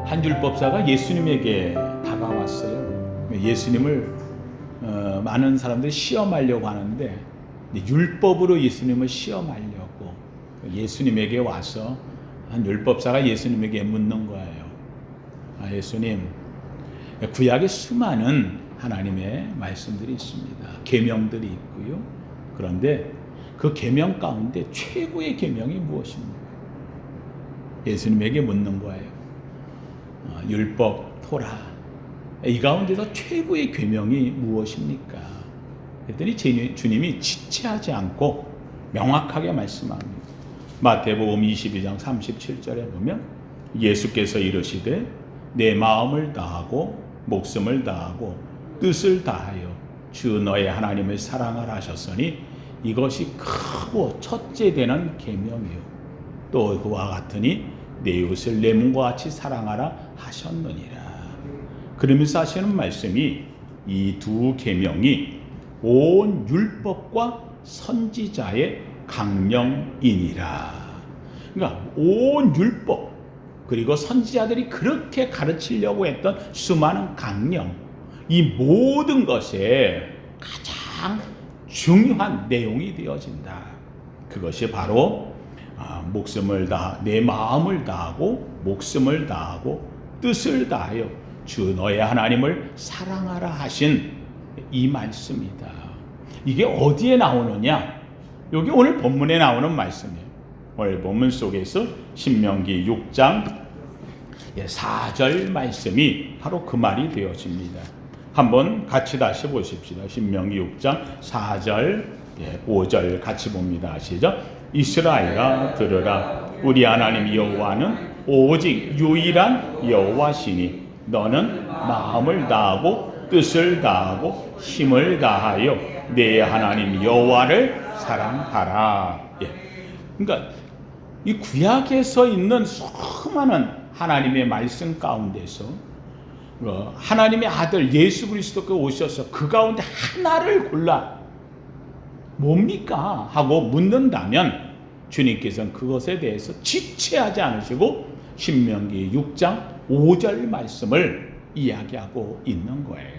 한 율법사가 예수님에게 다가왔어요. 예수님을 많은 사람들이 시험하려고 하는데 율법으로 예수님을 시험하려고 예수님에게 와서 한 율법사가 예수님에게 묻는 거예요. 예수님, 구약에 수많은 하나님의 말씀들이 있습니다. 계명들이 있고요. 그런데 그 계명 가운데 최고의 계명이 무엇입니까? 예수님에게 묻는 거예요. 율법, 토라, 이 가운데서 최고의 계명이 무엇입니까? 그랬더니 주님이 지체하지 않고 명확하게 말씀합니다. 마태복음 22장 37절에 보면 예수께서 이르시되 내 마음을 다하고 목숨을 다하고 뜻을 다하여 주 너의 하나님을 사랑하라 하셨으니 이것이 크고 첫째 되는 계명이요 또 그와 같으니 내 이웃을 내 몸과 같이 사랑하라 하셨느니라. 그러면서 하시는 말씀이 이 두 계명이 온 율법과 선지자의 강령이니라. 그러니까 온 율법 그리고 선지자들이 그렇게 가르치려고 했던 수많은 강령, 이 모든 것에 가장 중요한 내용이 되어진다. 그것이 바로 목숨을 다, 내 마음을 다하고 목숨을 다하고 뜻을 다하여 주 너의 하나님을 사랑하라 하신 이 말씀이다. 이게 어디에 나오느냐? 여기 오늘 본문에 나오는 말씀이에요. 오늘 본문 속에서 신명기 6장 4절 말씀이 바로 그 말이 되어집니다. 한번 같이 다시 보십시다. 신명기 6장 4절 5절 같이 봅니다. 아시죠? 이스라엘아 들으라. 우리 하나님 여호와는 오직 유일한 여호와시니 너는 마음을 다하고 뜻을 다하고 힘을 다하여 내 하나님 여호와를 사랑하라. 그러니까 이 구약에서 있는 수많은 하나님의 말씀 가운데서 하나님의 아들 예수 그리스도가 오셔서 그 가운데 하나를 골라 뭡니까? 하고 묻는다면 주님께서는 그것에 대해서 지체하지 않으시고 신명기 6장 5절 말씀을 이야기하고 있는 거예요.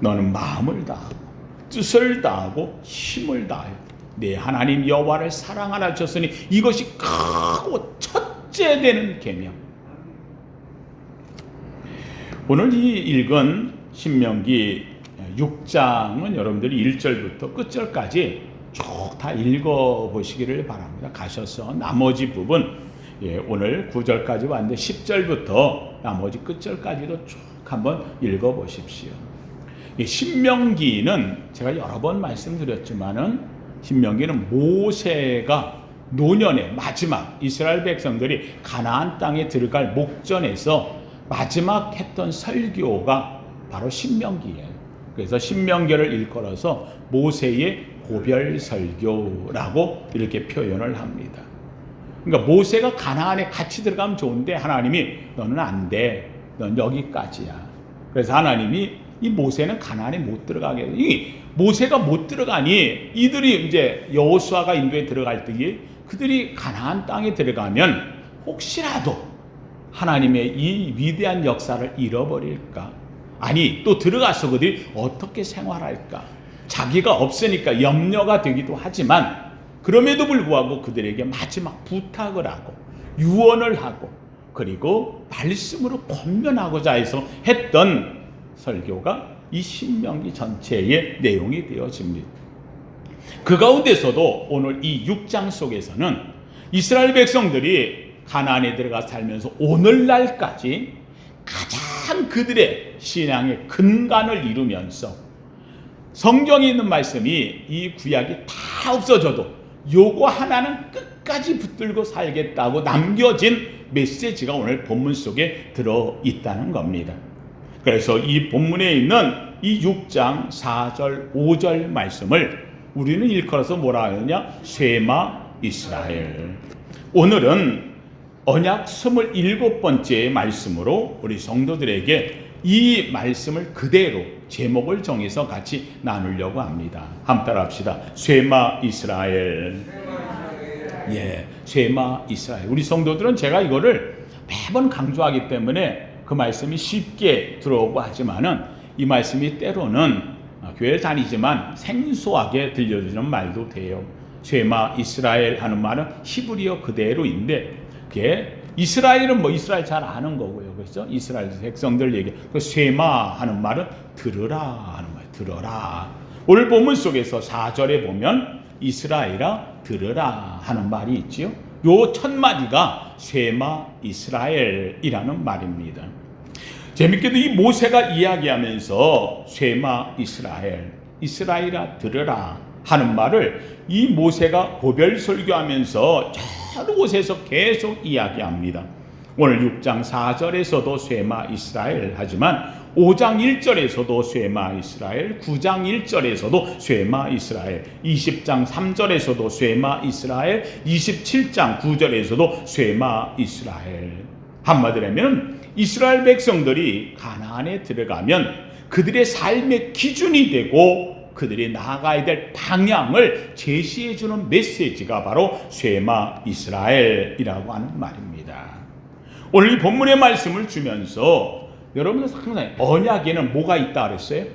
너는 마음을 다하고 뜻을 다하고 힘을 다하여 내 하나님 여호와를 사랑하라 하셨으니 이것이 크고 첫째 되는 계명. 오늘 이 읽은 신명기 6장은 여러분들이 1절부터 끝절까지 쭉 다 읽어보시기를 바랍니다. 가셔서 나머지 부분 오늘 9절까지 왔는데 10절부터 나머지 끝절까지도 쭉 한번 읽어보십시오. 신명기는 제가 여러 번 말씀드렸지만은 신명기는 모세가 노년의 마지막 이스라엘 백성들이 가나안 땅에 들어갈 목전에서 마지막 했던 설교가 바로 신명기예요. 그래서 신명기를 일컬어서 모세의 고별 설교라고 이렇게 표현을 합니다. 그러니까 모세가 가나안에 같이 들어가면 좋은데 하나님이 너는 안 돼. 넌 여기까지야. 그래서 하나님이 이 모세는 가나안에 못 들어가게 해요. 이 모세가 못 들어가니 이들이 이제 여호수아가 인도에 들어갈 때에 그들이 가나안 땅에 들어가면 혹시라도 하나님의 이 위대한 역사를 잃어버릴까? 아니 또 들어가서 그들이 어떻게 생활할까? 자기가 없으니까 염려가 되기도 하지만 그럼에도 불구하고 그들에게 마지막 부탁을 하고 유언을 하고 그리고 말씀으로 권면하고자 해서 했던 설교가 이 신명기 전체의 내용이 되어집니다. 그 가운데서도 오늘 이 6장 속에서는 이스라엘 백성들이 가나안에 들어가 살면서 오늘날까지 가장 그들의 신앙의 근간을 이루면서 성경에 있는 말씀이 이 구약이 다 없어져도 요거 하나는 끝까지 붙들고 살겠다고 남겨진 메시지가 오늘 본문 속에 들어있다는 겁니다. 그래서 이 본문에 있는 이 6장 4절 5절 말씀을 우리는 일컬어서 뭐라 하느냐? 쉐마 이스라엘. 오늘은 언약 27번째 말씀으로 우리 성도들에게 이 말씀을 그대로 제목을 정해서 같이 나누려고 합니다. 한번 따라합시다. 쉐마 이스라엘. 쉐마 이스라엘. 우리 성도들은 제가 이거를 매번 강조하기 때문에 그 말씀이 쉽게 들어오고 하지만은 이 말씀이 때로는 교회를 다니지만 생소하게 들려주는 말도 돼요. 쉐마 이스라엘 하는 말은 히브리어 그대로인데 그게 이스라엘은 뭐 이스라엘 잘 아는 거고요. 그렇죠? 이스라엘 백성들 얘기. 그 쉐마 하는 말은 들으라 하는 말. 들어라. 오늘 본문 속에서 4절에 보면 이스라엘아 들으라 하는 말이 있지요. 요 첫 마디가 쉐마 이스라엘이라는 말입니다. 재밌게도 이 모세가 이야기하면서 쉐마 이스라엘, 이스라엘아 들으라 하는 말을 이 모세가 고별 설교하면서 여러 곳에서 계속 이야기합니다. 오늘 6장 4절에서도 쉐마 이스라엘 하지만 5장 1절에서도 쉐마 이스라엘, 9장 1절에서도 쉐마 이스라엘, 20장 3절에서도 쉐마 이스라엘, 27장 9절에서도 쉐마 이스라엘. 한마디로 하면 이스라엘 백성들이 가나안에 들어가면 그들의 삶의 기준이 되고 그들이 나아가야 될 방향을 제시해 주는 메시지가 바로 쉐마 이스라엘이라고 하는 말입니다. 오늘 이 본문의 말씀을 주면서 여러분들 상당히 언약에는 뭐가 있다 그랬어요?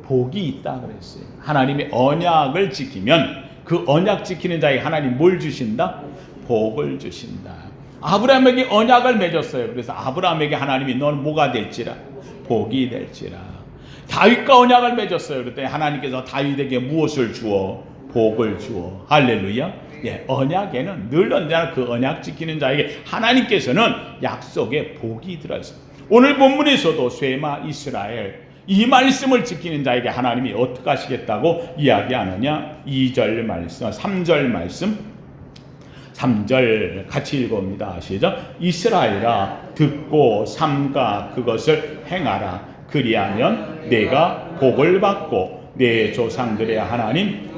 복이 있다 그랬어요. 하나님의 언약을 지키면 그 언약 지키는 자에게 하나님 뭘 주신다? 복을 주신다. 아브라함에게 언약을 맺었어요. 그래서 아브라함에게 하나님이 너는 뭐가 될지라? 복이 될지라. 다윗과 언약을 맺었어요. 그랬더니 하나님께서 다윗에게 무엇을 주어? 복을 주어. 할렐루야. 예, 언약에는 늘 언제나 그 언약 지키는 자에게 하나님께서는 약속에 복이 들어있습니다. 오늘 본문에서도 쉐마 이스라엘 이 말씀을 지키는 자에게 하나님이 어떻게 하시겠다고 이야기하느냐? 2절 말씀, 3절 말씀, 3절 같이 읽어봅니다. 시작. 이스라엘아 듣고 삼가 그것을 행하라. 그리하면 내가 복을 받고 내 조상들의 하나님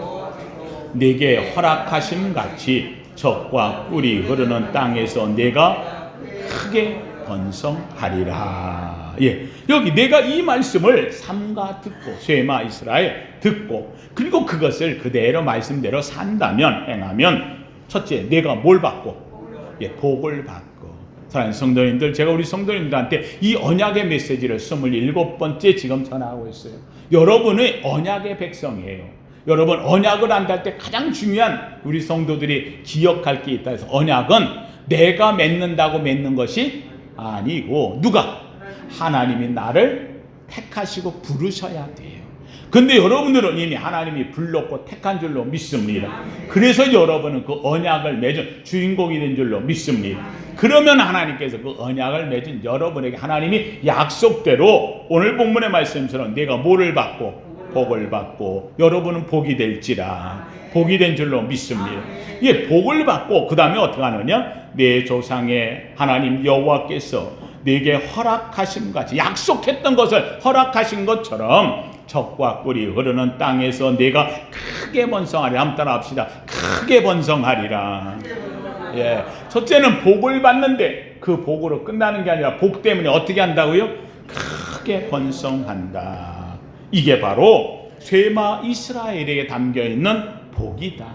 내게 허락하심 같이 젖과 꿀이 흐르는 땅에서 내가 크게 번성하리라. 예, 여기 내가 이 말씀을 삼가 듣고 쉐마 이스라엘 듣고 그리고 그것을 그대로 말씀대로 산다면 행하면 첫째 내가 뭘 받고? 예, 복을 받고. 사랑하는 성도님들, 제가 우리 성도님들한테 이 언약의 메시지를 27번째 지금 전하고 있어요. 여러분의 언약의 백성이에요. 여러분 언약을 한다 때 가장 중요한 우리 성도들이 기억할 게 있다 해서 언약은 내가 맺는다고 맺는 것이 아니고 누가? 하나님이 나를 택하시고 부르셔야 돼요. 근데 여러분들은 이미 하나님이 불렀고 택한 줄로 믿습니다. 그래서 여러분은 그 언약을 맺은 주인공이 된 줄로 믿습니다. 그러면 하나님께서 그 언약을 맺은 여러분에게 하나님이 약속대로 오늘 본문의 말씀처럼 내가 뭐를 받고? 복을 받고 여러분은 복이 될지라. 복이 된 줄로 믿습니다. 예, 복을 받고 그 다음에 어떻게 하느냐? 내 조상의 하나님 여호와께서 내게 허락하신 같이 약속했던 것을 허락하신 것처럼 젖과 꿀이 흐르는 땅에서 내가 크게 번성하리라. 한번 따라 합시다. 크게 번성하리라. 예, 첫째는 복을 받는데 그 복으로 끝나는 게 아니라 복 때문에 어떻게 한다고요? 크게 번성한다. 이게 바로 쉐마 이스라엘에게 담겨있는 복이다.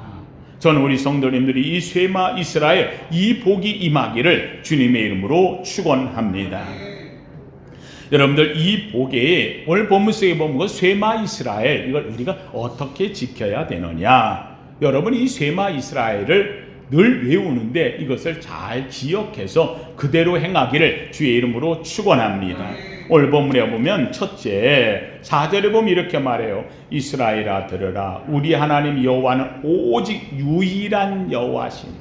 저는 우리 성도님들이 이 쉐마 이스라엘 이 복이 임하기를 주님의 이름으로 축원합니다. 여러분들 이 복에 오늘 본문 속에 보면 쉐마 이스라엘 이걸 우리가 어떻게 지켜야 되느냐? 여러분 이 쉐마 이스라엘을 늘 외우는데 이것을 잘 기억해서 그대로 행하기를 주의 이름으로 축원합니다. 오늘 본문에 보면 첫째 4절에 보면 이렇게 말해요. 이스라엘아 들으라. 우리 하나님 여호와는 오직 유일한 여호와시니.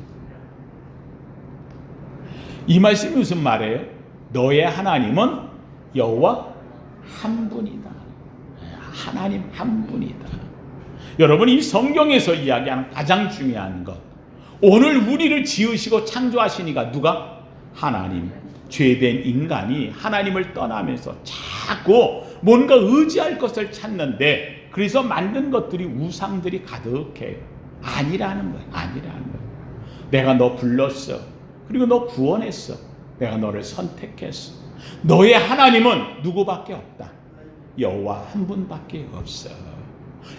이 말씀이 무슨 말이에요? 너의 하나님은 여호와 한 분이다. 하나님 한 분이다. 여러분 이 성경에서 이야기하는 가장 중요한 것, 오늘 우리를 지으시고 창조하시니까 누가? 하나님. 죄된 인간이 하나님을 떠나면서 자꾸 뭔가 의지할 것을 찾는데 그래서 만든 것들이 우상들이 가득해요. 아니라는 거예요. 아니라는 거예요. 내가 너 불렀어. 그리고 너 구원했어. 내가 너를 선택했어. 너의 하나님은 누구밖에 없다. 여호와 한 분밖에 없어.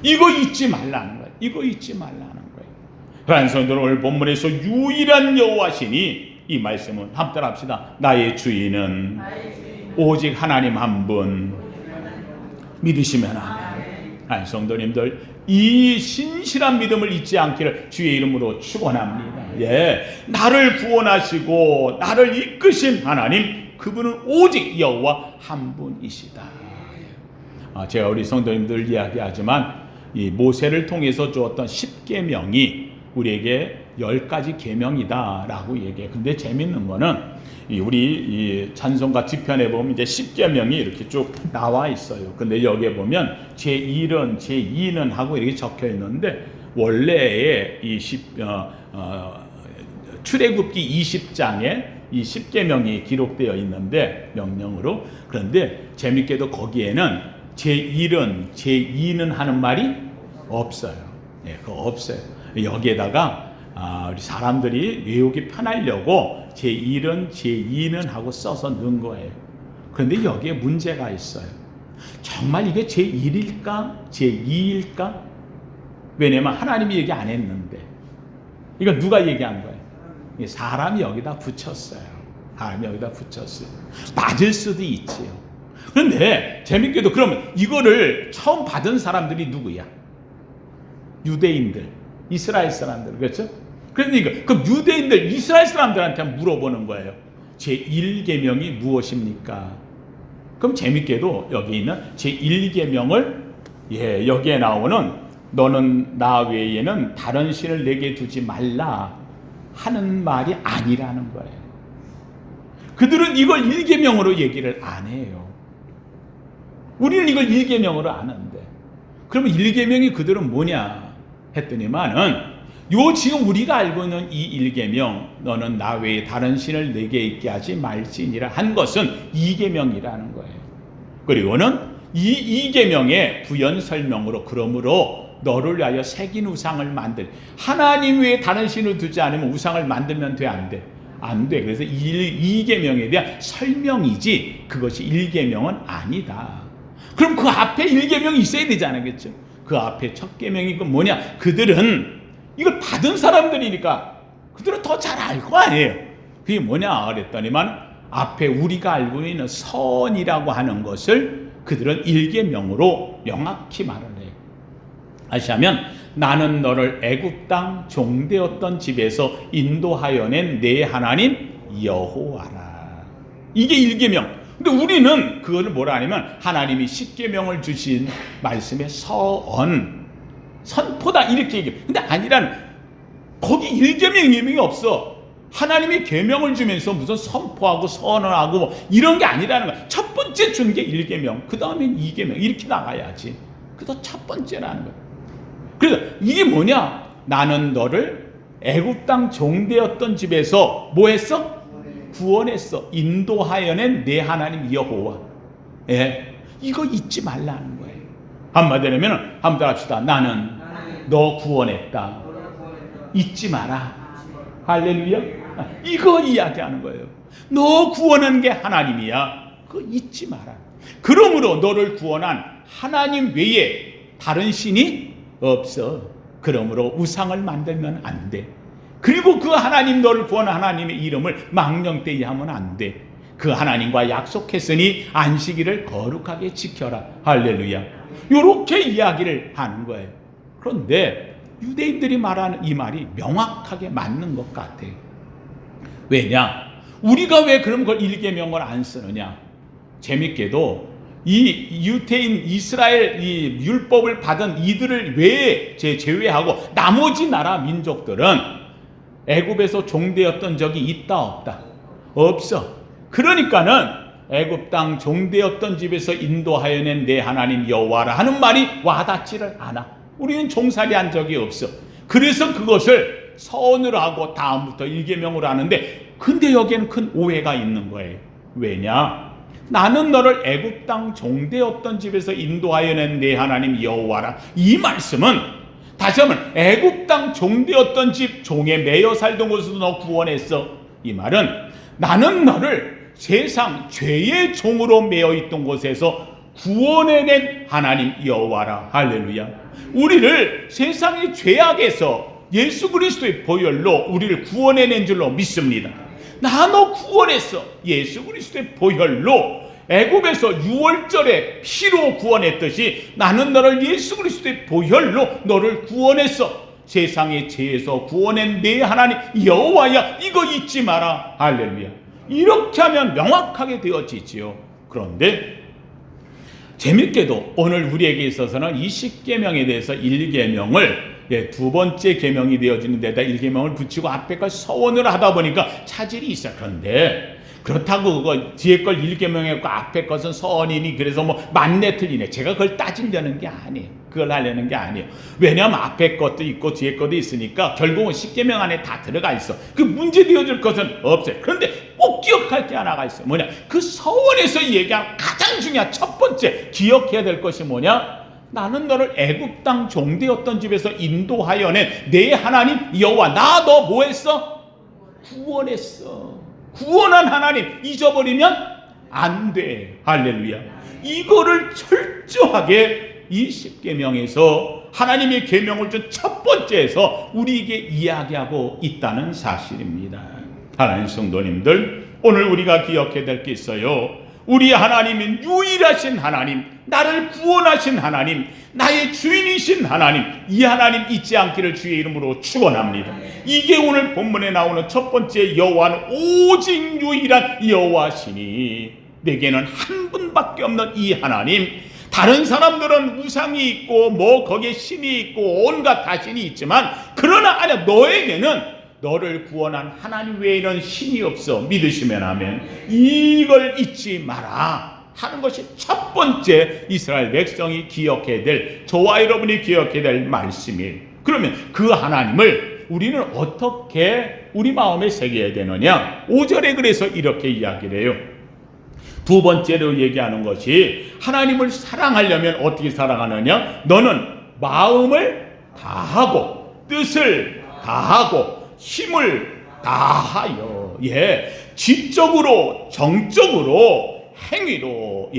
이거 잊지 말라는 거예요. 이거 잊지 말라는 거예요. 그러한 성도는 오늘 본문에서 유일한 여호와시니 이 말씀은 함께 합시다. 나의 주인은 오직 하나님 한 분 믿으시면 아멘. 성도님들, 이 신실한 믿음을 잊지 않기를 주의 이름으로 축원합니다. 나를 구원하시고 나를 이끄신 하나님, 그분은 오직 여호와 한 분이시다. 제가 우리 성도님들 이야기하지만 이 모세를 통해서 주었던 10계명이 우리에게 10가지 계명이다라고 얘기해요. 근데 재밌는 거는 우리 이 찬송가 뒤편에 보면 이제 10계명이 이렇게 쭉 나와 있어요. 근데 여기에 보면 제1은 제2는 하고 이렇게 적혀 있는데, 원래의 이 출애굽기 20장에 이 10계명이 기록되어 있는데, 명령으로. 그런데 재밌게도 거기에는 제1은 제2는 하는 말이 없어요. 그거 없어요. 여기에다가 우리 사람들이 외우기 편하려고 제1은 제2는 하고 써서 넣은 거예요. 그런데 여기에 문제가 있어요. 정말 이게 제1일까 제2일까? 왜냐면 하나님이 얘기 안 했는데. 이거 누가 얘기한 거예요? 사람이 여기다 붙였어요. 사람이 여기다 붙였어요. 맞을 수도 있지요. 그런데 재밌게도 그러면 이거를 처음 받은 사람들이 누구야? 유대인들, 이스라엘 사람들, 그렇죠? 그러니까 그럼 유대인들, 이스라엘 사람들한테 물어보는 거예요. 제1계명이 무엇입니까? 그럼 재밌게도 여기 있는 제1계명을 여기에 나오는 너는 나 외에는 다른 신을 내게 두지 말라 하는 말이 아니라는 거예요. 그들은 이걸 1계명으로 얘기를 안 해요. 우리는 이걸 1계명으로 아는데, 그러면 1계명이 그들은 뭐냐 했더니만은 요 지금 우리가 알고 있는 이 1계명, 너는 나 외에 다른 신을 내게 있게 하지 말지니라 한 것은 2계명이라는 거예요. 그리고는 이 2계명의 부연 설명으로, 그러므로 너를 위하여 새긴 우상을 만들, 하나님 외에 다른 신을 두지 않으면 우상을 만들면 돼, 안 돼? 안 돼. 그래서 2계명에 대한 설명이지 그것이 1계명은 아니다. 그럼 그 앞에 1계명이 있어야 되지 않겠죠? 그 앞에 첫 계명이 그 뭐냐? 그들은 이걸 받은 사람들이니까 그들은 더 잘 알 거 아니에요. 그게 뭐냐 그랬더니만 앞에 우리가 알고 있는 선이라고 하는 것을 그들은 1계명으로 명확히 말을 해요. 다시 하면 나는 너를 애굽 땅 종되었던 집에서 인도하여 낸 내 하나님 여호와라. 이게 1계명. 근데 우리는 그거를 뭐라 하냐면 하나님이 10계명을 주신 말씀의 선포다 이렇게 얘기해요. 근데 아니라는, 거기 1계명 2계명이 없어. 하나님이 계명을 주면서 무슨 선포하고 선언하고 뭐 이런 게 아니라는 거야. 첫 번째 준 게 1계명, 그 다음엔 2계명 이렇게 나가야지. 그래서 첫 번째라는 거야. 그래서 이게 뭐냐? 나는 너를 애굽 땅 종되었던 집에서 뭐 했어? 구원했어. 인도하여 낸 내 하나님 여호와. 이거 잊지 말라는 거예요. 한마디로 하면 한번 합시다. 나는 너 구원했다. 잊지 마라. 할렐루야. 이거 이야기하는 거예요. 너 구원한 게 하나님이야. 그거 잊지 마라. 그러므로 너를 구원한 하나님 외에 다른 신이 없어. 그러므로 우상을 만들면 안 돼. 그리고 그 하나님, 너를 구원한 하나님의 이름을 망령되이 하면 안 돼. 그 하나님과 약속했으니 안식일을 거룩하게 지켜라. 할렐루야. 이렇게 이야기를 하는 거예요. 그런데 유대인들이 말하는 이 말이 명확하게 맞는 것 같아요. 왜냐? 우리가 왜 그럼 그걸 1계명을 안 쓰느냐? 재밌게도 이 유대인 이스라엘 이 율법을 받은 이들을 왜 제외하고 나머지 나라 민족들은 애굽에서 종되었던 적이 있다 없다? 없어. 그러니까는 애굽 땅 종되었던 집에서 인도하여 낸 내 하나님 여호와라 하는 말이 와닿지를 않아. 우리는 종살이한 적이 없어. 그래서 그것을 선으로 하고 다음부터 1계명으로 하는데, 근데 여기에는 큰 오해가 있는 거예요. 왜냐? 나는 너를 애굽 땅 종되었던 집에서 인도하여 낸 내 하나님 여호와라. 이 말씀은 다시 한번 애굽 땅 종되었던 집, 종에 매여 살던 곳에서 너 구원했어. 이 말은 나는 너를 세상 죄의 종으로 매여 있던 곳에서 구원해낸 하나님 여호와라. 할렐루야. 우리를 세상의 죄악에서 예수 그리스도의 보혈로 우리를 구원해낸 줄로 믿습니다. 나 너 구원했어. 예수 그리스도의 보혈로 애굽에서 6월절에 피로 구원했듯이 나는 너를 예수 그리스도의 보혈로 너를 구원했어. 세상의 죄에서 구원한 내 하나님 여호와야, 이거 잊지 마라. 할렐루야. 이렇게 하면 명확하게 되어지지요. 그런데 재밌게도 오늘 우리에게 있어서는 이 10계명에 대해서 1계명을 두 번째 계명이 되어지는 데다 1계명을 붙이고 앞에 걸 서원을 하다 보니까 차질이 있어요. 그런데 그렇다고 그거 뒤에 걸 1계명했고 앞에 것은 서원이니 그래서 뭐 맞네 틀리네, 제가 그걸 따지려는 게 아니에요. 그걸 하려는 게 아니에요. 왜냐하면 앞에 것도 있고 뒤에 것도 있으니까 결국은 10계명 안에 다 들어가 있어. 그 문제 되어질 것은 없어요. 그런데 꼭 기억할 게 하나가 있어요. 뭐냐, 그 서원에서 얘기한 가장 중요한 첫 번째 기억해야 될 것이 뭐냐, 나는 너를 애굽 땅 종되었던 집에서 인도하여 낸 내 하나님 여호와, 나 너 뭐 했어? 구원했어. 구원한 하나님 잊어버리면 안 돼. 할렐루야. 이거를 철저하게 이 10계명에서 하나님의 계명을 준 첫 번째에서 우리에게 이야기하고 있다는 사실입니다. 하나님 성도님들, 오늘 우리가 기억해야 될 게 있어요. 우리 하나님은 유일하신 하나님, 나를 구원하신 하나님, 나의 주인이신 하나님, 이 하나님 잊지 않기를 주의 이름으로 축원합니다. 이게 오늘 본문에 나오는 첫 번째 여호와는 오직 유일한 여호와시니, 내게는 한 분밖에 없는 이 하나님. 다른 사람들은 우상이 있고 뭐 거기에 신이 있고 온갖 다신이 있지만, 그러나 아니야, 너에게는 너를 구원한 하나님 외에는 신이 없어. 믿으시면 아멘. 이걸 잊지 마라 하는 것이 첫 번째 이스라엘 백성이 기억해야 될, 저와 여러분이 기억해야 될 말씀이에요. 그러면 그 하나님을 우리는 어떻게 우리 마음에 새겨야 되느냐? 5절에 그래서 이렇게 이야기를 해요. 두 번째로 얘기하는 것이, 하나님을 사랑하려면 어떻게 사랑하느냐? 너는 마음을 다하고 뜻을 다하고 힘을 다하여, 지적으로 정적으로 행위로,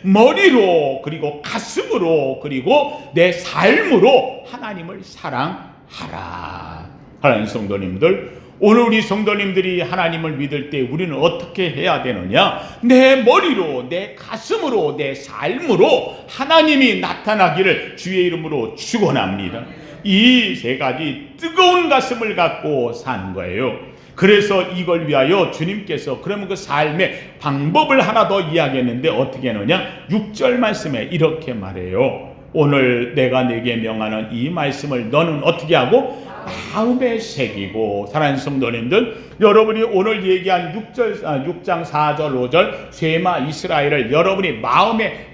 머리로 그리고 가슴으로 그리고 내 삶으로 하나님을 사랑하라. 하나님 성도님들, 오늘 우리 성도님들이 하나님을 믿을 때 우리는 어떻게 해야 되느냐? 내 머리로, 내 가슴으로, 내 삶으로 하나님이 나타나기를 주의 이름으로 축원합니다. 이 세 가지 뜨거운 가슴을 갖고 사는 거예요. 그래서 이걸 위하여 주님께서 그러면 그 삶의 방법을 하나 더 이야기했는데 어떻게 하느냐? 6절 말씀에 이렇게 말해요. 오늘 내가 내게 명하는 이 말씀을 너는 어떻게 하고? 마음에 새기고. 사랑하는 성도님들, 여러분이 오늘 얘기한 6장 4절 5절 쉐마 이스라엘을 여러분이 마음에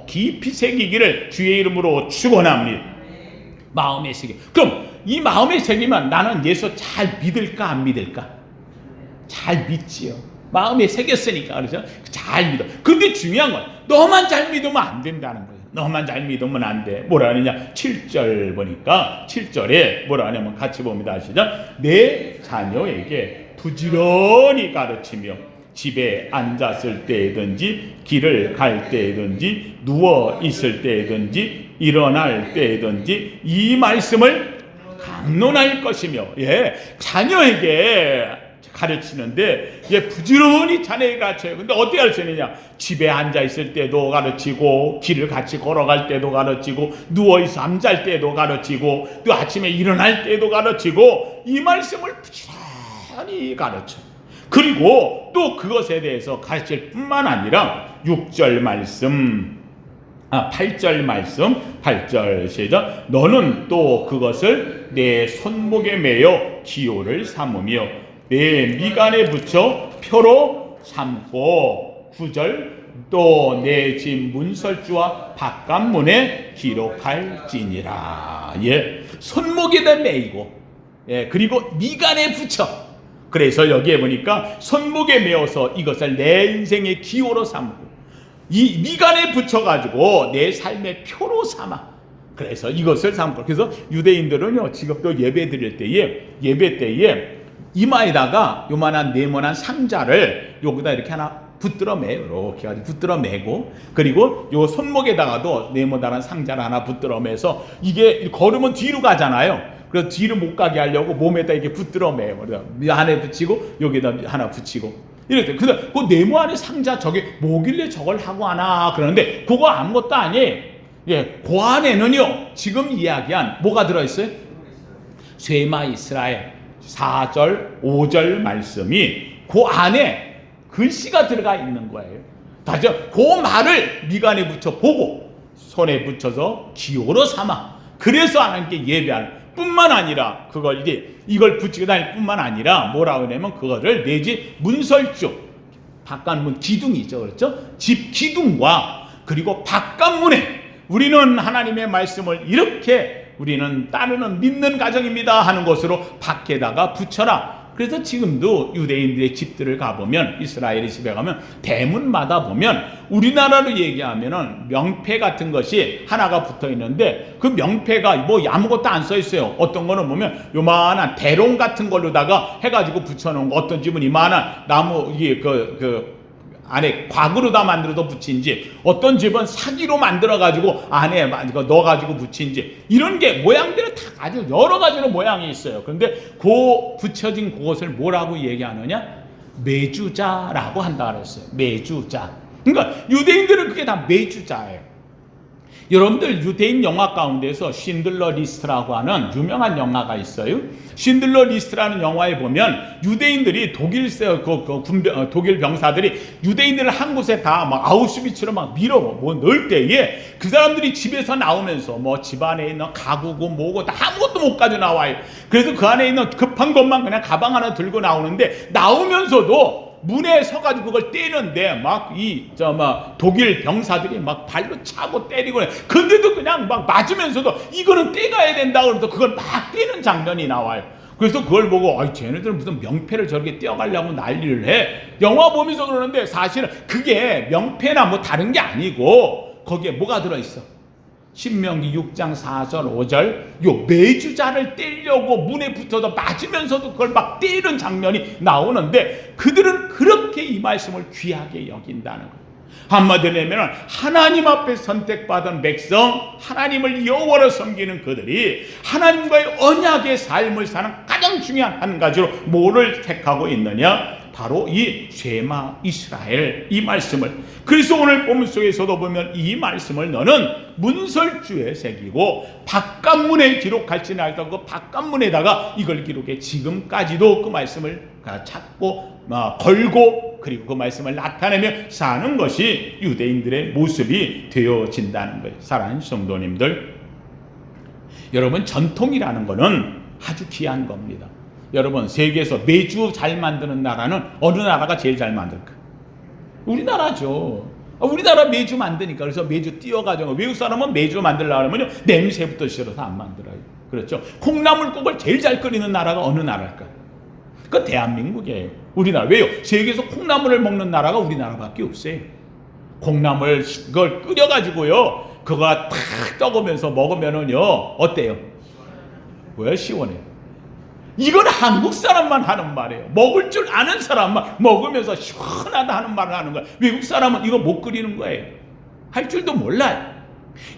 깊이 새기기를 주의 이름으로 축원합니다. 마음에 새기. 그럼 이 마음에 새기면 나는 예수 잘 믿을까 안 믿을까? 잘 믿지요. 마음에 새겼으니까. 그렇죠? 잘 믿어. 근데 중요한 건 너만 잘 믿으면 안 된다는 거예요. 너만 잘 믿으면 안 돼. 뭐라 하느냐? 7절 보니까 7절에 뭐라 하냐면 같이 봅니다. 아시죠? 내 자녀에게 부지런히 가르치며 집에 앉았을 때든지 길을 갈 때든지 누워 있을 때든지 일어날 때든지 이 말씀을 강론할 것이며, 자녀에게 가르치는데 부지런히 자녀에게 가르쳐요. 근데 어떻게 가르치느냐? 집에 앉아 있을 때도 가르치고 길을 같이 걸어갈 때도 가르치고 누워있어 잠잘 때도 가르치고 또 아침에 일어날 때도 가르치고 이 말씀을 부지런히 가르쳐. 그리고 또 그것에 대해서 가르칠 뿐만 아니라 6절 말씀, 8절 말씀, 8절 시작. 너는 또 그것을 내 손목에 매여 기호를 삼으며 내 미간에 붙여 표로 삼고. 9절 또 내 집 문설주와 바깥문에 기록할지니라. 손목에다 매이고, 그리고 미간에 붙여. 그래서 여기에 보니까 손목에 메어서 이것을 내 인생의 기호로 삼고 이 미간에 붙여가지고 내 삶의 표로 삼아. 그래서 이것을 삼고. 그래서 유대인들은요, 지금 또 예배 드릴 때에, 예배 때에 이마에다가 요만한 네모난 상자를 여기다 이렇게 하나 붙들어 매요. 이렇게 가지고 붙들어 매고, 그리고 요 손목에다가도 네모난 상자를 하나 붙들어 매서 이게 걸으면 뒤로 가잖아요. 그래서 뒤로 못 가게 하려고 몸에다 이렇게 붙들어 매요. 그래서 안에 붙이고 여기다 하나 붙이고 이렇게. 그래서 그 네모 안에 상자 저게 뭐길래 저걸 하고 하나 그러는데 그거 아무것도 아니에요. 예, 그 안에는요 지금 이야기한 뭐가 들어있어요? 쇠마 이스라엘 4절 5절 말씀이 그 안에 글씨가 들어가 있는 거예요. 다시 그 말을 미간에 붙여 보고 손에 붙여서 기호로 삼아 그래서 하나님께 예배하는 뿐만 아니라 그걸 이걸 붙이고 다닐 뿐만 아니라 뭐라고 하냐면 그거를 내 집 문설주 바깥문 기둥이죠, 그렇죠? 집 기둥과 그리고 바깥문에 우리는 하나님의 말씀을 이렇게 우리는 따르는 믿는 가정입니다 하는 것으로 밖에다가 붙여라. 그래서 지금도 유대인들의 집들을 가보면 이스라엘의 집에 가면 대문마다 보면 우리나라로 얘기하면은 명패 같은 것이 하나가 붙어 있는데 그 명패가 뭐 아무것도 안 써 있어요. 어떤 거는 보면 요만한 대롱 같은 걸로다가 해가지고 붙여놓은 거, 어떤 집은 이만한 나무 이게 안에 곽으로 다 만들어서 붙인 집, 어떤 집은 사기로 만들어가지고 안에 넣어가지고 붙인 집, 이런 게 모양들은 다 아주 여러 가지로 모양이 있어요. 그런데 그 붙여진 그것을 뭐라고 얘기하느냐? 매주자라고 한다 그랬어요. 매주자. 그러니까 유대인들은 그게 다 매주자예요. 여러분들 유대인 영화 가운데서 쉰들러 리스트라고 하는 유명한 영화가 있어요. 쉰들러 리스트라는 영화에 보면 유대인들이 독일 병사들이 유대인들을 한 곳에 다 막 아우슈비츠로 막 밀어 넣을 때에 그 사람들이 집에서 나오면서 뭐 집안에 있는 가구고 뭐고 다 아무것도 못 가져 나와요. 그래서 그 안에 있는 급한 것만 그냥 가방 하나 들고 나오는데 나오면서도 문에 서가지고 그걸 떼는데 독일 병사들이 막 발로 차고 때리고 근데도 그냥 막 맞으면서도 이거는 떼가야 된다 그러면서 그걸 막 떼는 장면이 나와요. 그래서 그걸 보고 쟤네들은 무슨 명패를 저렇게 떼어가려고 난리를 해. 영화 보면서 그러는데 사실은 그게 명패나 뭐 다른 게 아니고 거기에 뭐가 들어있어? 신명기 6장 4절 5절 요 매주자를 떼려고 문에 붙어서 맞으면서도 그걸 막 떼는 장면이 나오는데 그들은 그렇게 이 말씀을 귀하게 여긴다는 거예요. 한마디로 하면 하나님 앞에 선택받은 백성, 하나님을 여호와로 섬기는 그들이 하나님과의 언약의 삶을 사는 가장 중요한 한 가지로 뭐를 택하고 있느냐? 바로 이 쉐마 이스라엘 이 말씀을. 그래서 오늘 본문 속에서도 보면 이 말씀을 너는 문설주에 새기고 바깥문에 기록할지라도 그 바깥문에다가 이걸 기록해. 지금까지도 그 말씀을 찾고 걸고 그리고 그 말씀을 나타내며 사는 것이 유대인들의 모습이 되어진다는 거예요. 사랑하는 성도님들, 여러분 전통이라는 것은 아주 귀한 겁니다. 여러분 세계에서 매주 잘 만드는 나라는 어느 나라가 제일 잘 만들까? 우리나라죠. 우리나라 매주 만드니까. 그래서 매주 띄워가지고 외국 사람은 매주 만들려고 하면 냄새부터 싫어서 안 만들어요. 그렇죠. 콩나물국을 제일 잘 끓이는 나라가 어느 나라일까? 그 대한민국이에요. 우리나라. 왜요? 세계에서 콩나물을 먹는 나라가 우리나라밖에 없어요. 콩나물 그걸 끓여가지고요 그거 탁 떠오면서 먹으면은요 어때요? 왜 시원해요? 이건 한국 사람만 하는 말이에요. 먹을 줄 아는 사람만 먹으면서 시원하다 하는 말을 하는 거예요. 외국 사람은 이거 못 끓이는 거예요. 할 줄도 몰라요.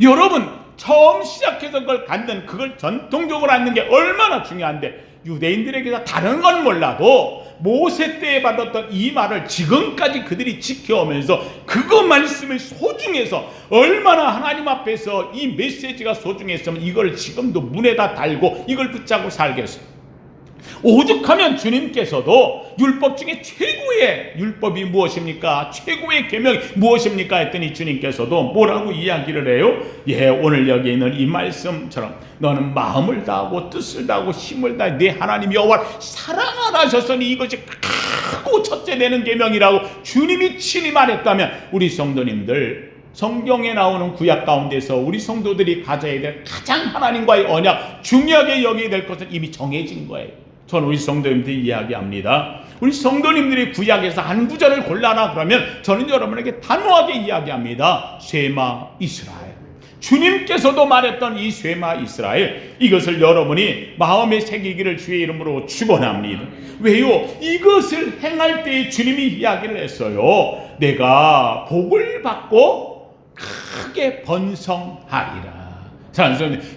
여러분 처음 시작해서 그걸 갖는 그걸 전통적으로 갖는 게 얼마나 중요한데 유대인들에게서 다른 건 몰라도 모세 때에 받았던 이 말을 지금까지 그들이 지켜오면서 그거 말씀이 소중해서 얼마나 하나님 앞에서 이 메시지가 소중했으면 이걸 지금도 문에다 달고 이걸 붙잡고 살겠어요. 오죽하면 주님께서도 율법 중에 최고의 율법이 무엇입니까? 최고의 계명이 무엇입니까? 했더니 주님께서도 뭐라고 이야기를 해요? 예, 오늘 여기 있는 이 말씀처럼 너는 마음을 다하고 뜻을 다하고 힘을 다해 내 하나님 여호와를 사랑하라 하셨으니 이것이 크고 첫째 되는 계명이라고 주님이 친히 말했다면 우리 성도님들 성경에 나오는 구약 가운데서 우리 성도들이 가져야 될 가장 하나님과의 언약 중요하게 여기게 될 것은 이미 정해진 거예요. 저는 우리 성도님들이 이야기합니다. 우리 성도님들이 구약에서 한 구절을 골라라 그러면 저는 여러분에게 단호하게 이야기합니다. 쉐마 이스라엘. 주님께서도 말했던 이 쉐마 이스라엘, 이것을 여러분이 마음에 새기기를 주의 이름으로 축원합니다. 왜요? 이것을 행할 때 주님이 이야기를 했어요. 내가 복을 받고 크게 번성하리라.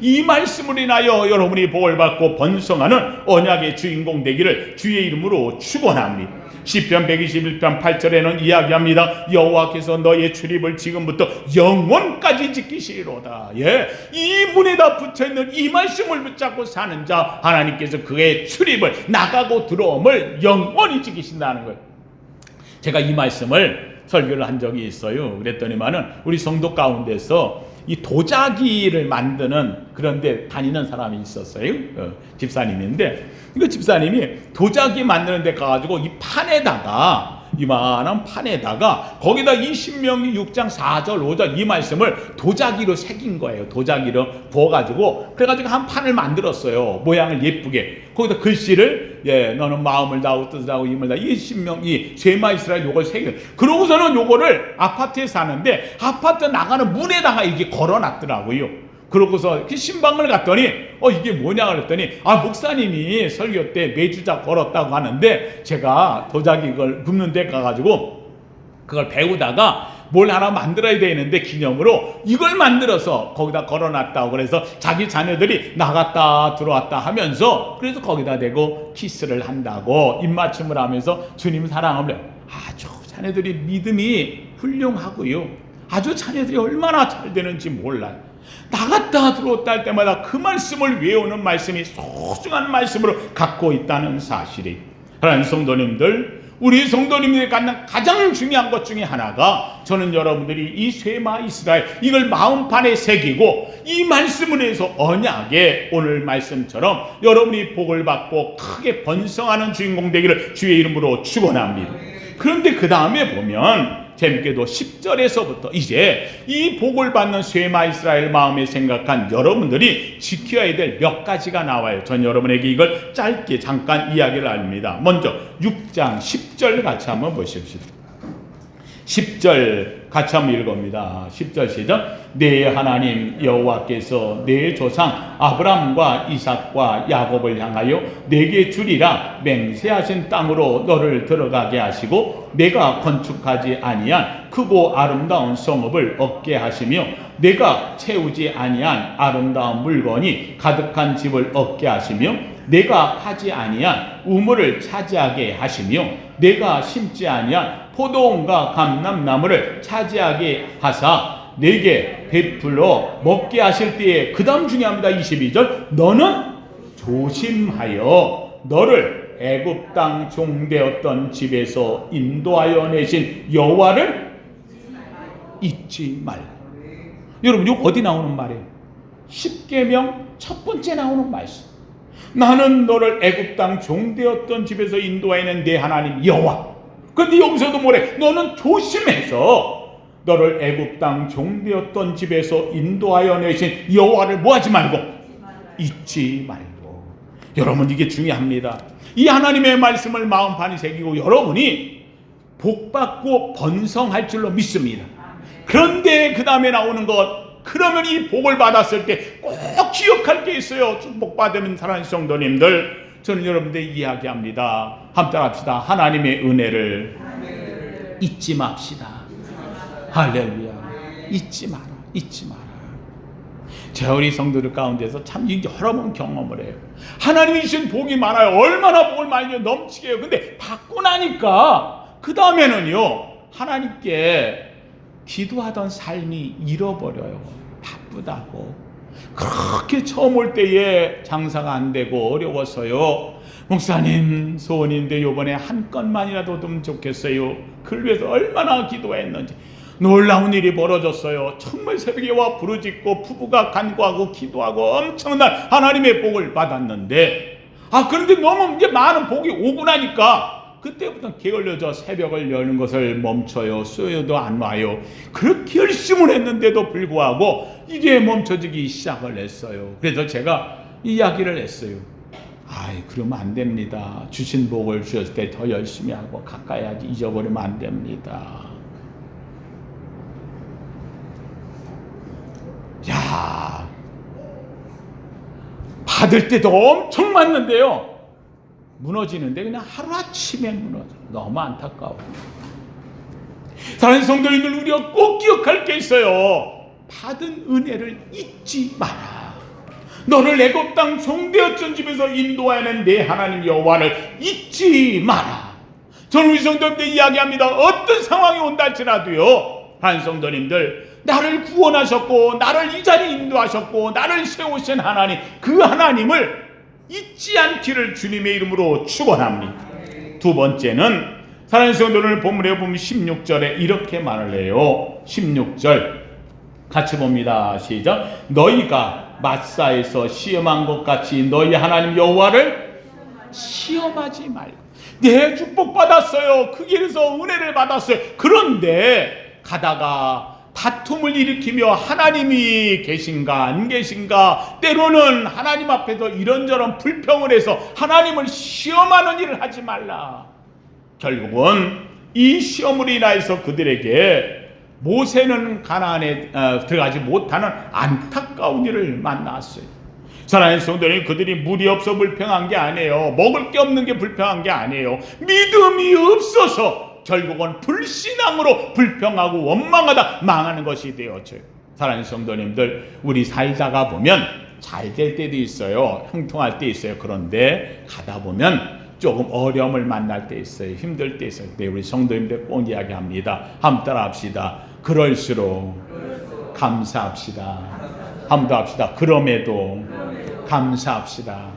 이 말씀을 인하여 여러분이 복을 받고 번성하는 언약의 주인공 되기를 주의 이름으로 축원합니다. 시편 121편 8절에는 이야기합니다. 여호와께서 너의 출입을 지금부터 영원까지 지키시리로다. 이 문에다 붙여있는 이 말씀을 붙잡고 사는 자, 하나님께서 그의 출입을, 나가고 들어옴을 영원히 지키신다는 거예요. 제가 이 말씀을 설교를 한 적이 있어요. 그랬더니만은 우리 성도 가운데서 이 도자기를 만드는 그런데 다니는 사람이 있었어요. 집사님인데, 이거 집사님이 도자기 만드는 데 가가지고 이 판에다가, 이만한 판에다가 거기다 이 신명기 6장 4절 5절 이 말씀을 도자기로 새긴 거예요. 도자기로 부어가지고 그래가지고 한 판을 만들었어요. 모양을 예쁘게. 거기다 글씨를 너는 마음을 다하고 뜻을 다하고 힘을 다하고 이 신명기 쉐마 이스라엘 요걸 새겨. 그러고서는 요거를 아파트에 사는데 아파트 나가는 문에다가 이렇게 걸어놨더라고요. 그러고서 신방을 갔더니 이게 뭐냐 그랬더니 목사님이 설교 때 매주자 걸었다고 하는데 제가 도자기 이걸 굽는 데 가가지고 그걸 배우다가 뭘 하나 만들어야 되는데 기념으로 이걸 만들어서 거기다 걸어놨다고. 그래서 자기 자녀들이 나갔다 들어왔다 하면서 그래서 거기다 대고 키스를 한다고 입맞춤을 하면서 주님 사랑하며 아주 자녀들이 믿음이 훌륭하고요. 아주 자녀들이 얼마나 잘 되는지 몰라요. 나갔다 들어왔다 할 때마다 그 말씀을 외우는 말씀이 소중한 말씀으로 갖고 있다는 사실이. 하나님 성도님들, 우리 성도님들이 갖는 가장 중요한 것 중에 하나가 저는 여러분들이 이 쉐마 이스라엘 이걸 마음판에 새기고 이 말씀을 해서 언약에 오늘 말씀처럼 여러분이 복을 받고 크게 번성하는 주인공 되기를 주의 이름으로 축원합니다. 그런데 그 다음에 보면 재밌게도 10절에서부터 이제 이 복을 받는 쉐마 이스라엘 마음에 생각한 여러분들이 지켜야 될 몇 가지가 나와요. 전 여러분에게 이걸 짧게 잠깐 이야기를 합니다. 먼저 6장 10절 같이 한번 보십시오. 10절 같이 한번 읽어봅니다. 10절 시작. 내 하나님 여호와께서 내 조상 아브람과 이삭과 야곱을 향하여 내게 주리라 맹세하신 땅으로 너를 들어가게 하시고 내가 건축하지 아니한 크고 아름다운 성읍을 얻게 하시며 내가 채우지 아니한 아름다운 물건이 가득한 집을 얻게 하시며 내가 파지 아니한 우물을 차지하게 하시며 내가 심지 아니한 포도원과 감람나무를 차지하게 하사 내게 베풀어 먹게 하실 때에 그 다음 중요합니다. 22절 너는 조심하여 너를 애굽 땅 종되었던 집에서 인도하여 내신 여호와를 잊지 말라. 여러분 이거 어디 나오는 말이에요? 십계명 첫 번째 나오는 말씀. 나는 너를 애굽 땅 종되었던 집에서 인도하여낸 내 하나님 여호와. 근데 여기서도 뭐래? 너는 조심해서 너를 애굽 땅 종되었던 집에서 인도하여 내신 여호와를 뭐하지 말고 잊지 말고. 여러분 이게 중요합니다. 이 하나님의 말씀을 마음판에 새기고 여러분이 복받고 번성할 줄로 믿습니다. 그런데 그 다음에 나오는 것, 그러면 이 복을 받았을 때 꼭 기억할 게 있어요. 축복받으면 사랑하는 성도님들, 저는 여러분들 이야기합니다. 함께 합시다. 하나님의 은혜를 잊지 맙시다. 할렐루야. 잊지 마라. 잊지 마라. 제가 우리 성도들 가운데서 참 여러 번 경험을 해요. 하나님이 주신 복이 많아요. 얼마나 복을 많이 넘치게 해요. 근데 받고 나니까 그 다음에는요, 하나님께 기도하던 삶이 잃어버려요. 바쁘다고. 그렇게 처음 올 때에 장사가 안 되고 어려웠어요. 목사님 소원인데 요번에 한 건만이라도 좀 좋겠어요. 그걸 위해서 얼마나 기도했는지. 놀라운 일이 벌어졌어요. 정말 새벽에 와 부르짖고 부부가 간구하고 기도하고 엄청난 하나님의 복을 받았는데, 그런데 너무 이제 많은 복이 오고 나니까 그때부터 게을러져 새벽을 여는 것을 멈춰요. 수요도 안 와요. 그렇게 열심을 했는데도 불구하고 이게 멈춰지기 시작을 했어요. 그래서 제가 이야기를 했어요. 그러면 안 됩니다. 주신 복을 주셨을 때 더 열심히 하고 가까이하지 잊어버리면 안 됩니다. 야, 받을 때도 엄청 많는데요, 무너지는데 그냥 하루아침에 무너져. 너무 안타까워. 사랑하는 성도님들, 우리가 꼭 기억할 게 있어요. 받은 은혜를 잊지 마라. 너를 애굽 땅 종되었던 집에서 인도하는 내 하나님 여호와를 잊지 마라. 저는 우리 성도님들 이야기합니다. 어떤 상황이 온다 할지라도요, 한 성도님들, 나를 구원하셨고 나를 이 자리에 인도하셨고 나를 세우신 하나님, 그 하나님을 잊지 않기를 주님의 이름으로 축원합니다. 두 번째는 사랑하는 성도들, 본문에 보면 16절에 이렇게 말을 해요. 16절 같이 봅니다. 시작. 너희가 마사에서 시험한 것 같이 너희 하나님 여호와를 시험하지 말고. 네, 축복받았어요. 그 길에서 은혜를 받았어요. 그런데 가다가 다툼을 일으키며 하나님이 계신가 안 계신가, 때로는 하나님 앞에서 이런저런 불평을 해서 하나님을 시험하는 일을 하지 말라. 결국은 이 시험으로 인하여서 그들에게 모세는 가나안에 들어가지 못하는 안타까운 일을 만났어요. 사랑하는 성도님, 그들이 물이 없어 불평한 게 아니에요. 먹을 게 없는 게 불평한 게 아니에요. 믿음이 없어서 결국은 불신앙으로 불평하고 원망하다 망하는 것이 되었죠. 사랑하는 성도님들, 우리 살다가 보면 잘 될 때도 있어요. 형통할 때 있어요. 그런데 가다 보면 조금 어려움을 만날 때 있어요. 힘들 때 있어요. 네, 우리 성도님들 꼭 이야기합니다. 한번 따라 합시다. 그럴수록 감사합시다. 한번 더 합시다. 그럼에도 감사합시다.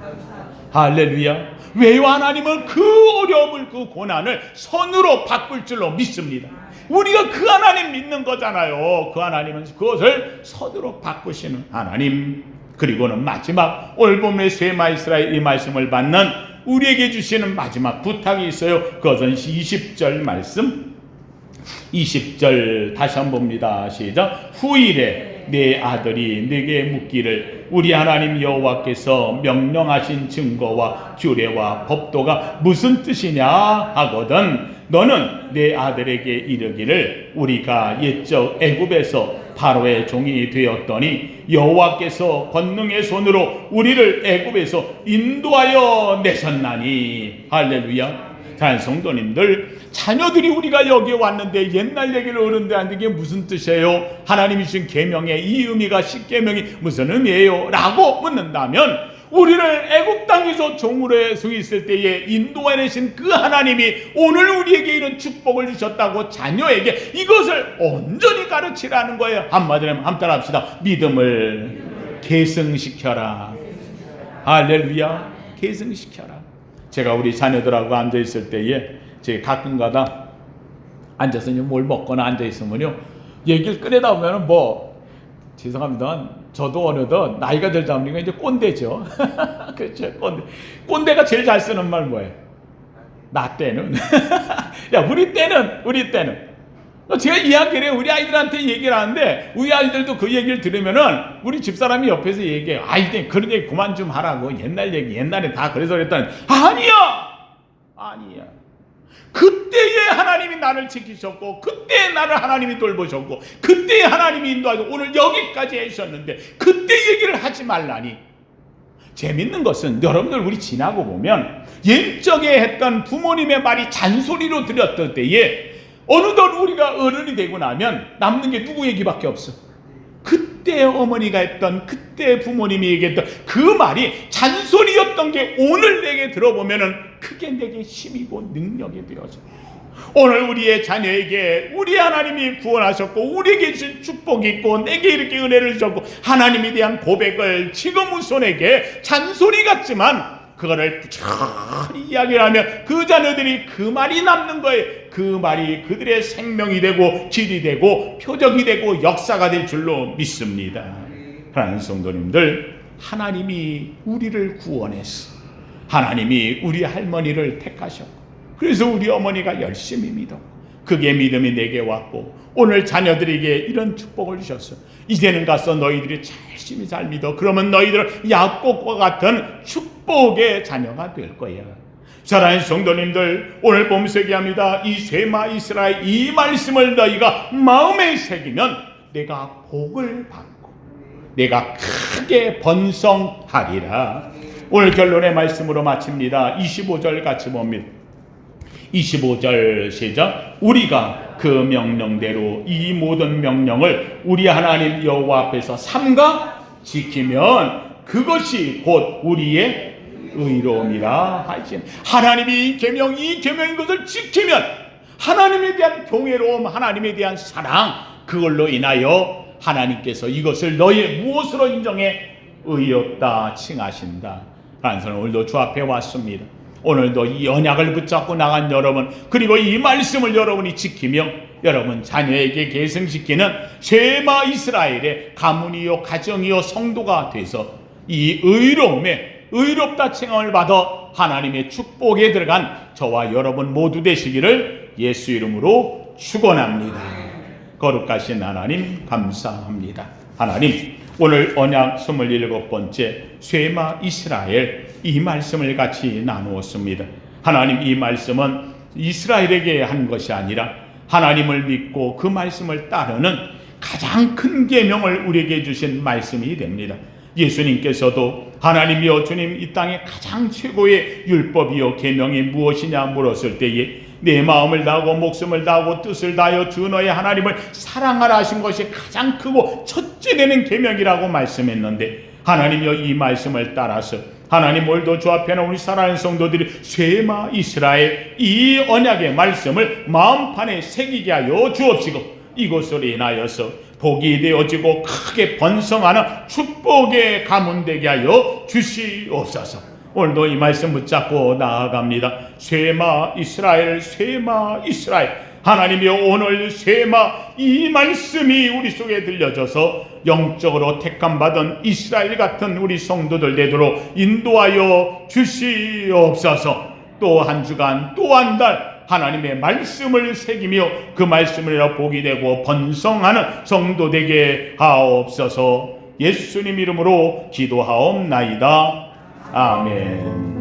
할렐루야. 왜요? 하나님은 그 어려움을, 그 고난을 선으로 바꿀 줄로 믿습니다. 우리가 그 하나님 믿는 거잖아요. 그 하나님은 그것을 선으로 바꾸시는 하나님. 그리고는 마지막 오늘 본문의 쇠마 이스라엘 이 말씀을 받는 우리에게 주시는 마지막 부탁이 있어요. 그것은 20절 말씀. 20절 다시 한번 봅니다. 시작. 후일에 내 아들이 내게 묻기를 우리 하나님 여호와께서 명령하신 증거와 규례와 법도가 무슨 뜻이냐 하거든 너는 내 아들에게 이르기를 우리가 옛적 애굽에서 바로의 종이 되었더니 여호와께서 권능의 손으로 우리를 애굽에서 인도하여 내셨나니. 할렐루야. 자, 성도님들, 자녀들이 우리가 여기에 왔는데 옛날 얘기를 어른들한테 이게 무슨 뜻이에요? 하나님이 주신 계명의 이 의미가, 십계명이 무슨 의미예요? 라고 묻는다면 우리를 애굽 땅에서 종으로 해서 있을 때에 인도해내신 그 하나님이 오늘 우리에게 이런 축복을 주셨다고 자녀에게 이것을 온전히 가르치라는 거예요. 한마디로 한번 따라 합시다. 믿음을 계승시켜라. 할렐루야. 계승시켜라. 제가 우리 자녀들하고 앉아있을 때에 제가 가끔가다 앉아서 뭘 먹거나 앉아있으면요 얘기를 꺼내다 보면 죄송합니다. 저도 어느덧 나이가 들다 보니까 이제 꼰대죠. 그렇죠. 꼰대가 제일 잘 쓰는 말 뭐예요? 나 때는. 야, 우리 때는. 제가 이야기를 해요. 우리 아이들한테 얘기를 하는데 우리 아이들도 그 얘기를 들으면은 우리 집사람이 옆에서 얘기해요. 아이들 그런 얘기 그만 좀 하라고. 옛날 얘기 옛날에 다 그래서 그랬더니 아니야. 그때에 하나님이 나를 지키셨고 그때에 나를 하나님이 돌보셨고 그때에 하나님이 인도하셔서 오늘 여기까지 해주셨는데 그때 얘기를 하지 말라니. 재밌는 것은 여러분들 우리 지나고 보면 옛적에 했던 부모님의 말이 잔소리로 들렸던 때에 어느덧 우리가 어른이 되고 나면 남는 게 누구 얘기밖에 없어. 그때 어머니가 했던, 그때 부모님이 얘기했던 그 말이 잔소리였던 게 오늘 내게 들어보면은 그게 내게 힘이고 능력이 되어져. 오늘 우리의 자녀에게 우리 하나님이 구원하셨고 우리에게 주신 축복이 있고 내게 이렇게 은혜를 주셨고 하나님에 대한 고백을 지금 우손에게 잔소리 같지만 그거를 부지런히 이야기를 하면 그 자녀들이 그 말이 남는 거예요. 그 말이 그들의 생명이 되고 길이 되고 표적이 되고 역사가 될 줄로 믿습니다. 사랑하는 성도님들, 하나님이 우리를 구원했어. 하나님이 우리 할머니를 택하셨고 그래서 우리 어머니가 열심히 믿었고 그게 믿음이 내게 왔고 오늘 자녀들에게 이런 축복을 주셨어. 이제는 가서 너희들이 열심히 잘 믿어. 그러면 너희들은 야곱과 같은 축복의 자녀가 될 거야. 사랑하는 성도님들, 오늘 보면서 얘기합니다. 이 쇠마 이스라엘 이 말씀을 너희가 마음에 새기면 내가 복을 받고 내가 크게 번성하리라. 오늘 결론의 말씀으로 마칩니다. 25절 같이 봅니다. 25절 시작. 우리가 그 명령대로 이 모든 명령을 우리 하나님 여호와 앞에서 삼가 지키면 그것이 곧 우리의 의로움이라 하신 하나님이 이 계명인 것을 지키면 하나님에 대한 경외로움, 하나님에 대한 사랑, 그걸로 인하여 하나님께서 이것을 너의 무엇으로 인정해 의롭다 칭하신다 라는 것을 오늘도 주 앞에 왔습니다. 오늘도 이 언약을 붙잡고 나간 여러분, 그리고 이 말씀을 여러분이 지키며 여러분 자녀에게 계승시키는 쉐마 이스라엘의 가문이요 가정이요 성도가 돼서 이 의로움에 의롭다 칭함을 받아 하나님의 축복에 들어간 저와 여러분 모두 되시기를 예수 이름으로 축원합니다. 거룩하신 하나님 감사합니다. 하나님, 오늘 언약 27번째 쉐마 이스라엘 이 말씀을 같이 나누었습니다. 하나님, 이 말씀은 이스라엘에게 한 것이 아니라 하나님을 믿고 그 말씀을 따르는 가장 큰 계명을 우리에게 주신 말씀이 됩니다. 예수님께서도 하나님이여 주님, 이 땅의 가장 최고의 율법이요 계명이 무엇이냐 물었을 때에 내 마음을 다하고 목숨을 다하고 뜻을 다하여 주 너의 하나님을 사랑하라 하신 것이 가장 크고 첫째 되는 계명이라고 말씀했는데, 하나님이여 이 말씀을 따라서 하나님 오늘도 주 앞에는 우리 사랑하는 성도들이 쉐마 이스라엘 이 언약의 말씀을 마음판에 새기게 하여 주옵시고 이것으로 인하여서 복이 되어지고 크게 번성하는 축복의 가문 되게 하여 주시옵소서. 오늘도 이 말씀 붙잡고 나아갑니다. 쉐마 이스라엘, 쉐마 이스라엘. 하나님이여, 오늘 쉐마 이 말씀이 우리 속에 들려져서 영적으로 택함받은 이스라엘 같은 우리 성도들 되도록 인도하여 주시옵소서. 또 한 주간, 또 한 달 하나님의 말씀을 새기며 그 말씀으로 복이 되고 번성하는 성도 되게 하옵소서. 예수님 이름으로 기도하옵나이다. 아멘.